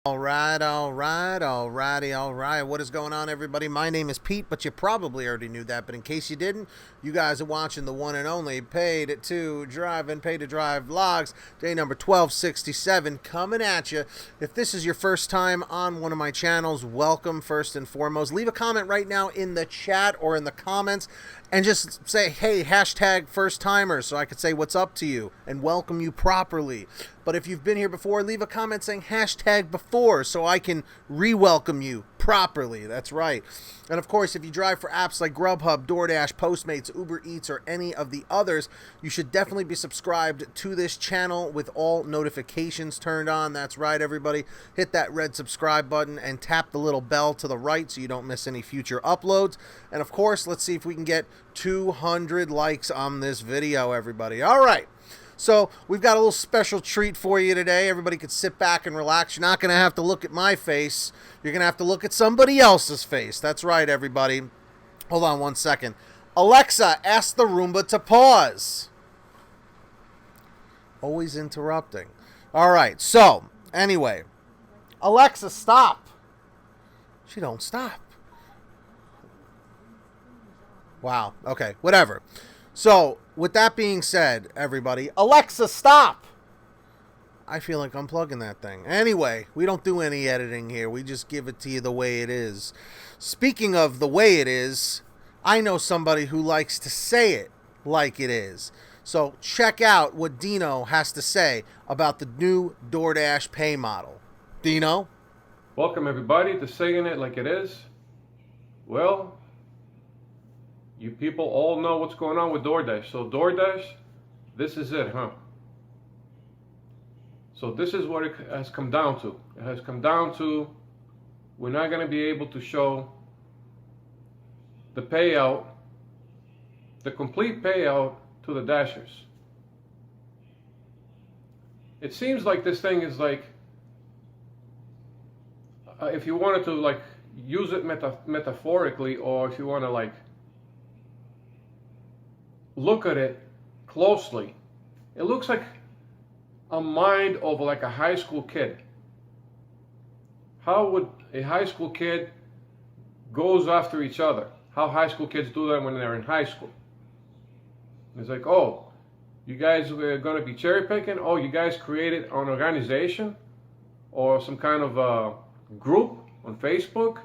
All right. What is going on, everybody? My name is Pete, but you probably already knew that. But in case you didn't, you guys are watching the one and only Paid to Drive and Pay to Drive Vlogs, day number 1267, coming at you. If this is your first time on one of my channels, welcome first and foremost. Leave a comment right now in the chat or in the comments and just say, hey, hashtag first timer, so I could say what's up to you and welcome you properly. But if you've been here before, leave a comment saying hashtag before so I can re-welcome you properly. That's right. And of course, if you drive for apps like GrubHub, DoorDash, Postmates, Uber Eats, or any of the others, you should definitely be subscribed to this channel with all notifications turned on. That's right, everybody. Hit that red subscribe button and tap the little bell to the right so you don't miss any future uploads. And of course, let's see if we can get 200 likes on this video, everybody. All right. So we've got a little special treat for you today. Everybody can sit back and relax. You're not going to have to look at my face. You're going to have to look at somebody else's face. That's right, everybody. Hold on one second. Alexa, ask the Roomba to pause. Always interrupting. All right. So, anyway. Alexa, stop. She don't stop. Wow. Okay. Whatever. So, with that being said, everybody, Alexa, stop! I feel like unplugging that thing. Anyway, we don't do any editing here. We just give it to you the way it is. Speaking of the way it is, I know somebody who likes to say it like it is. So, check out what Dino has to say about the new DoorDash Pay model. Dino? Welcome, everybody, to Saying It Like It Is. Well, you people all know what's going on with DoorDash. So DoorDash, this is it, huh? So this is what it has come down to. It has come down to we're not going to be able to show the payout, the complete payout to the Dashers. It seems like this thing is like, if you wanted to like use it metaphorically, or if you want to like look at it closely, it looks like a mind of like a high school kid. How would a high school kid goes after each other? How high school kids do that when they're in high school? It's like, oh, you guys are going to be cherry picking? Oh, you guys created an organization or some kind of a group on Facebook?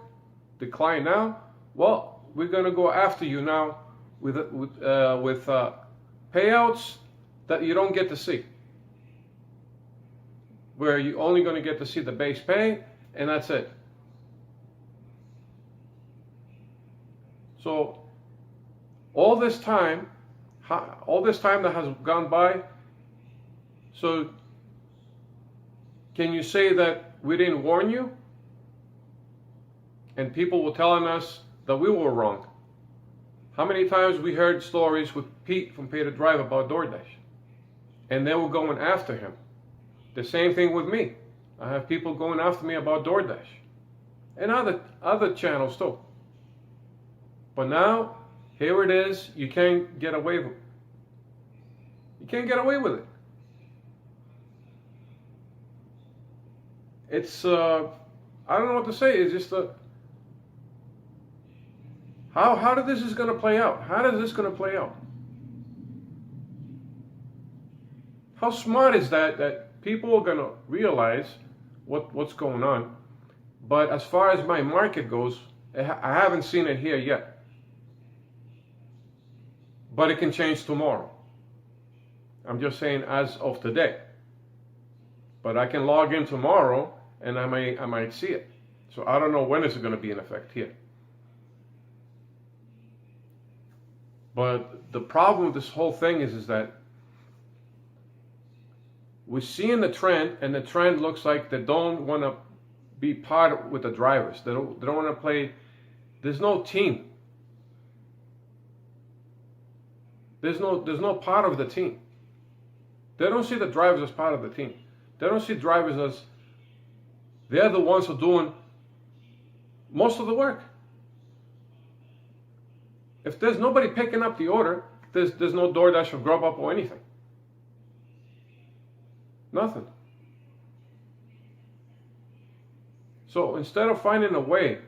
Decline now? Well, we're going to go after you now with payouts that you don't get to see, where you're only going to get to see the base pay, and that's it. So all this time that has gone by, so can you say that we didn't warn you? And people were telling us that we were wrong. How many times we heard stories with Pete from Pay to Drive about DoorDash, and they were going after him. The same thing with me. I have people going after me about DoorDash, and other channels too. But now, here it is. You can't get away with it. You can't get away with it. It's I don't know what to say. It's just a How this is going to play out? How is this going to play out? How smart is that people are going to realize what's going on? But as far as my market goes, I haven't seen it here yet. But it can change tomorrow. I'm just saying as of today. But I can log in tomorrow and I might see it. So I don't know when it's going to be in effect here. But the problem with this whole thing is that we're seeing the trend, and the trend looks like they don't want to be part with the drivers. They don't want to play. There's no team. There's no part of the team. They don't see the drivers as part of the team. They don't see drivers as they're the ones who are doing most of the work. If there's nobody picking up the order, there's no DoorDash or GrubHub or anything. Nothing. So instead of finding a way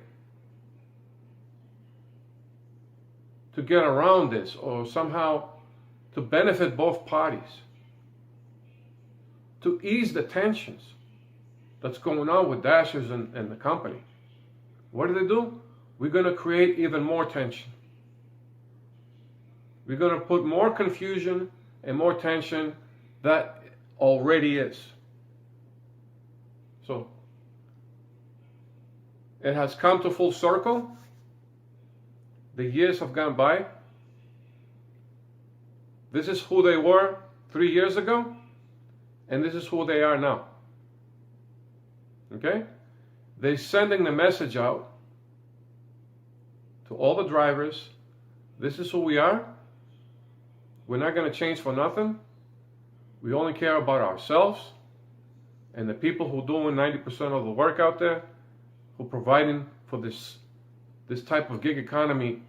to get around this or somehow to benefit both parties, to ease the tensions that's going on with Dashers and the company, what do? We're going to create even more tension. We're going to put more confusion and more tension that already is. So it has come to full circle. The years have gone by. This is who they were 3 years ago, and this is who they are now. Okay? They're sending the message out to all the drivers. This is who we are. We're not going to change for nothing. We only care about ourselves and the people who are doing 90% of the work out there, who are providing for this type of gig economy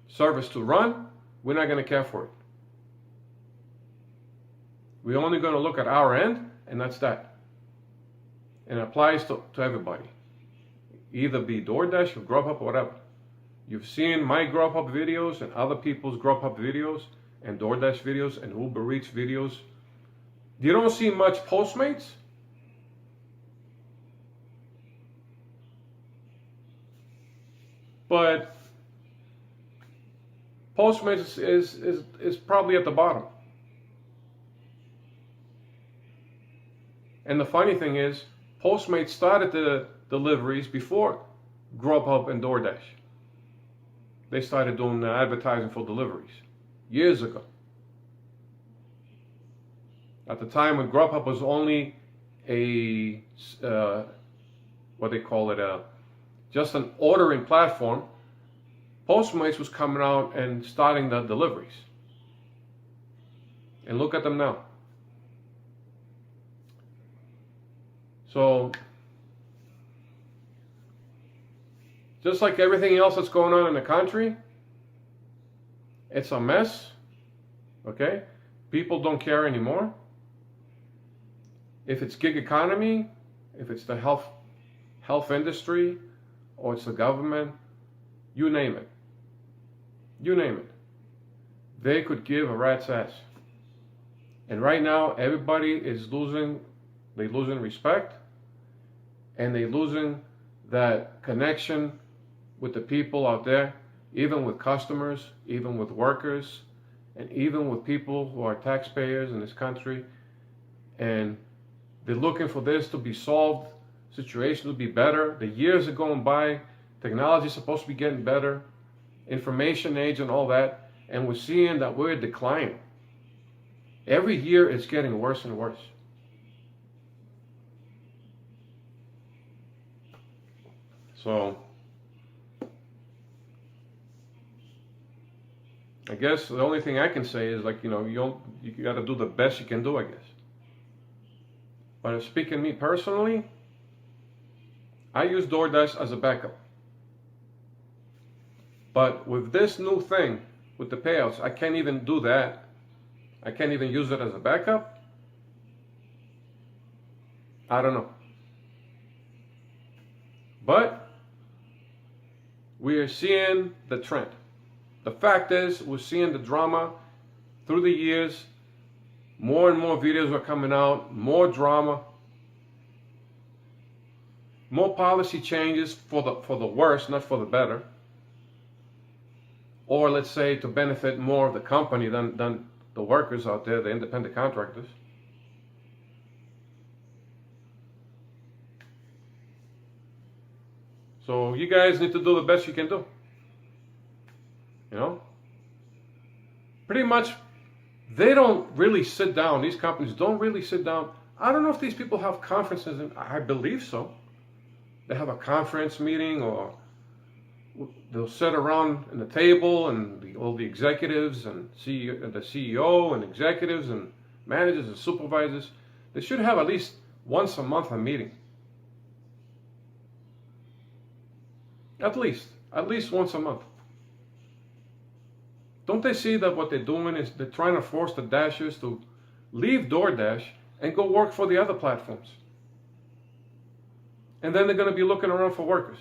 service to run. We're not going to care for it. We're only going to look at our end, and that's that. And it applies to everybody. Either be DoorDash or GrubHub or whatever. You've seen my GrubHub videos and other people's GrubHub videos and DoorDash videos and UberEATS videos. You don't see much Postmates. But Postmates is probably at the bottom. And the funny thing is, Postmates started the deliveries before GrubHub and DoorDash. They started doing advertising for deliveries years ago. At the time when GrubHub was only a, what they call it, just an ordering platform, Postmates was coming out and starting the deliveries. And look at them now. So, just like everything else that's going on in the country, it's a mess, okay? People don't care anymore. If it's gig economy, if it's the health industry, or it's the government, you name it. You name it. They could give a rat's ass. And right now, everybody is losing respect, and they're losing that connection with the people out there, even with customers, even with workers, and even with people who are taxpayers in this country. And they're looking for this to be solved, situation to be better. The years are going by, technology is supposed to be getting better, information age and all that, and we're seeing that we're declining. Every year it's getting worse and worse. So I guess the only thing I can say is, like, you got to do the best you can do, I guess. But speaking me personally, I use DoorDash as a backup. But with this new thing, with the payouts, I can't even do that. I can't even use it as a backup. I don't know. But we are seeing the trend. The fact is, we're seeing the drama through the years. More and more videos are coming out, more drama, more policy changes for the worse, not for the better. Or let's say to benefit more of the company than the workers out there, the independent contractors. So you guys need to do the best you can do. Pretty much, they don't really sit down. These companies don't really sit down. I don't know if these people have conferences, and I believe so. They have a conference meeting, or they'll sit around in the table, and all the executives and the CEO and executives and managers and supervisors. They should have at least once a month a meeting. At least once a month. Don't they see that what they're doing is they're trying to force the Dashers to leave DoorDash and go work for the other platforms? And then they're going to be looking around for workers.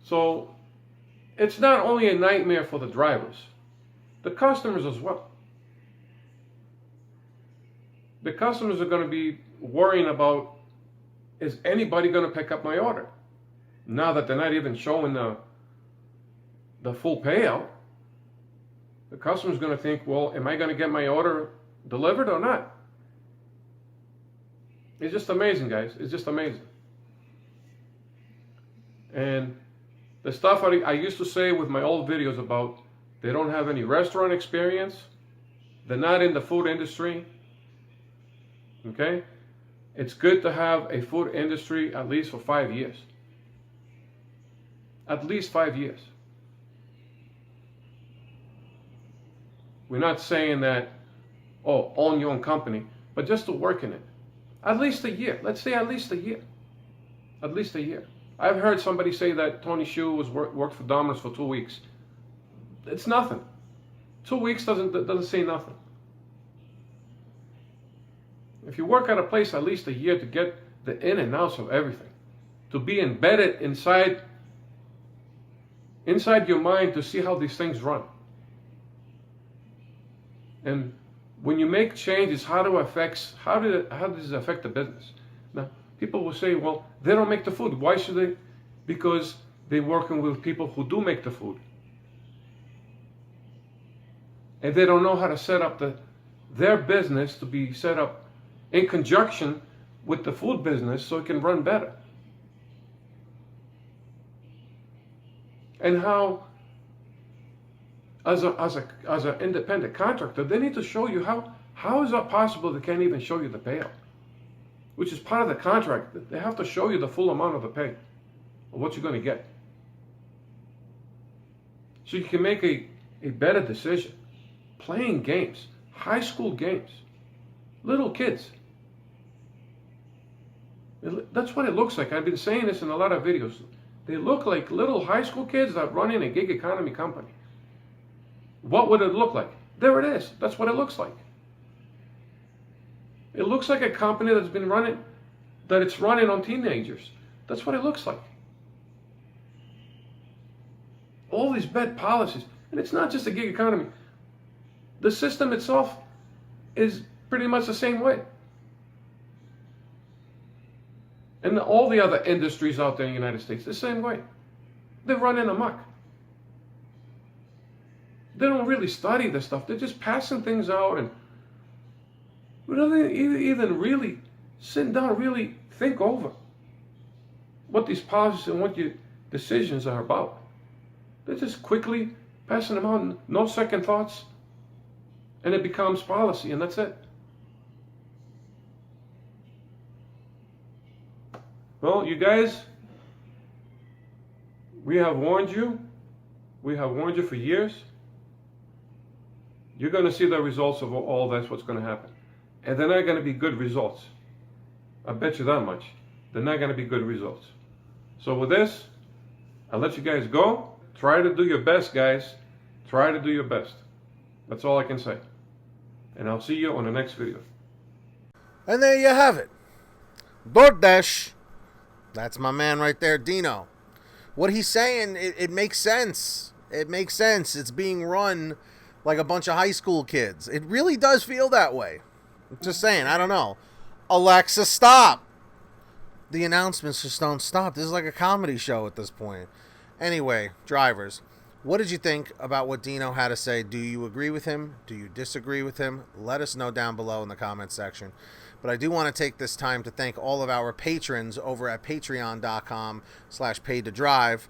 So it's not only a nightmare for the drivers, the customers as well. The customers are going to be worrying about, is anybody going to pick up my order? Now that they're not even showing the full payout, the customer's going to think, well, am I going to get my order delivered or not? It's just amazing, guys. It's just amazing. And the stuff I used to say with my old videos about they don't have any restaurant experience, they're not in the food industry, okay? It's good to have a food industry at least for 5 years. At least 5 years. We're not saying that, oh, own your own company, but just to work in it. At least a year. Let's say at least a year. At least a year. I've heard somebody say that Tony Shu worked for Domino's for 2 weeks. It's nothing. 2 weeks doesn't say nothing. If you work at a place at least a year to get the in and outs of everything, to be embedded inside your mind to see how these things run. And when you make changes, how does it affect the business? Now, people will say, well, they don't make the food. Why should they? Because they're working with people who do make the food. And they don't know how to set up their business to be set up in conjunction with the food business so it can run better. And how, as an independent contractor, they need to show you how is that possible they can't even show you the payout, which is part of the contract. They have to show you the full amount of the pay, of what you're going to get, so you can make a better decision. Playing games, high school games, little kids. That's what it looks like. I've been saying this in a lot of videos. They look like little high school kids that run in a gig economy company. What would it look like? There it is. That's what it looks like. It looks like a company that's been running, that it's running on teenagers. That's what it looks like. All these bad policies. And it's not just a gig economy. The system itself is pretty much the same way. And all the other industries out there in the United States, the same way. They're running amok. They don't really study this stuff. They're just passing things out and without even really sitting down and really think over what these policies and what your decisions are about. They're just quickly passing them out, no second thoughts, and it becomes policy, and that's it. Well, you guys, we have warned you. We have warned you for years. You're going to see the results of all that's what's going to happen. And they're not going to be good results. I bet you that much. They're not going to be good results. So with this, I'll let you guys go. Try to do your best, guys. Try to do your best. That's all I can say. And I'll see you on the next video. And there you have it. DoorDash. That's my man right there, Dino. What he's saying, it makes sense. It makes sense. It's being run like a bunch of high school kids. It really does feel that way. I'm just saying, I don't know. Alexa, stop. The announcements just don't stop. This is like a comedy show at this point. Anyway, drivers, what did you think about what Dino had to say? Do you agree with him? Do you disagree with him? Let us know down below in the comments section. But I do want to take this time to thank all of our patrons over at patreon.com/paidtodrive.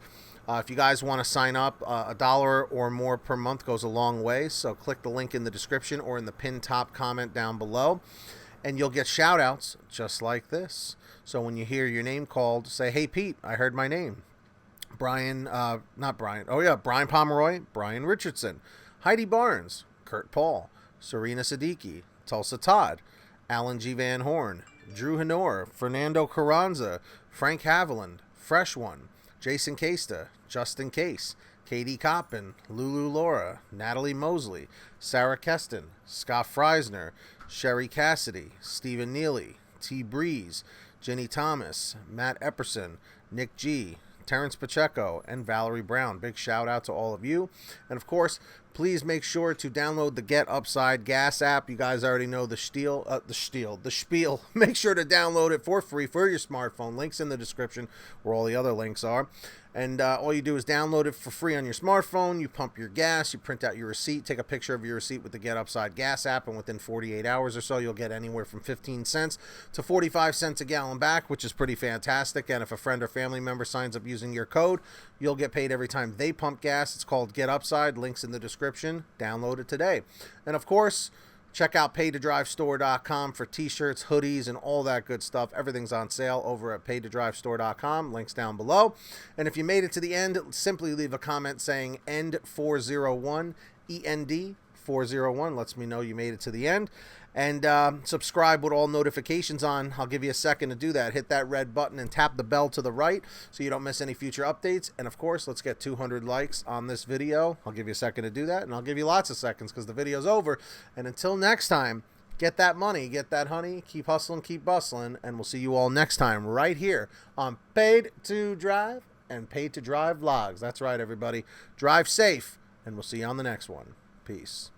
If you guys want to sign up, $1 or more per month goes a long way. So click the link in the description or in the pinned top comment down below. And you'll get shout outs just like this. So when you hear your name called, say, hey, Pete, I heard my name. Brian Pomeroy, Brian Richardson, Heidi Barnes, Kurt Paul, Serena Siddiqui, Tulsa Todd, Alan G. Van Horn, Drew Hanor, Fernando Carranza, Frank Haviland, Fresh One, Jason Casta, Justin Case, Katie Coppin, Lulu Laura, Natalie Mosley, Sarah Keston, Scott Freisner, Sherry Cassidy, Stephen Neely, T. Breeze, Jenny Thomas, Matt Epperson, Nick G., Terrence Pacheco, and Valerie Brown. Big shout out to all of you. And of course, please make sure to download the Get Upside Gas app. You guys already know the spiel. Make sure to download it for free for your smartphone. Links in the description where all the other links are. And all you do is download it for free on your smartphone. You pump your gas, you print out your receipt, take a picture of your receipt with the Get Upside Gas app, and within 48 hours or so, you'll get anywhere from 15 cents to 45 cents a gallon back, which is pretty fantastic. And if a friend or family member signs up using your code, you'll get paid every time they pump gas. It's called Get Upside. Links in the description. Download it today. And of course, check out paytodrivestore.com for t-shirts, hoodies, and all that good stuff. Everything's on sale over at paytodrivestore.com. Links down below. And if you made it to the end, simply leave a comment saying END401, END 401. Lets me know you made it to the end. And subscribe with all notifications on. I'll give you a second to do that. Hit that red button and tap the bell to the right so you don't miss any future updates. And of course, let's get 200 likes on this video. I'll give you a second to do that, and I'll give you lots of seconds because the video's over. And until next time, get that money, get that honey, keep hustling, keep bustling, and we'll see you all next time right here on Paid to Drive and Paid to Drive Vlogs. That's right, everybody. Drive safe, and we'll see you on the next one. Peace.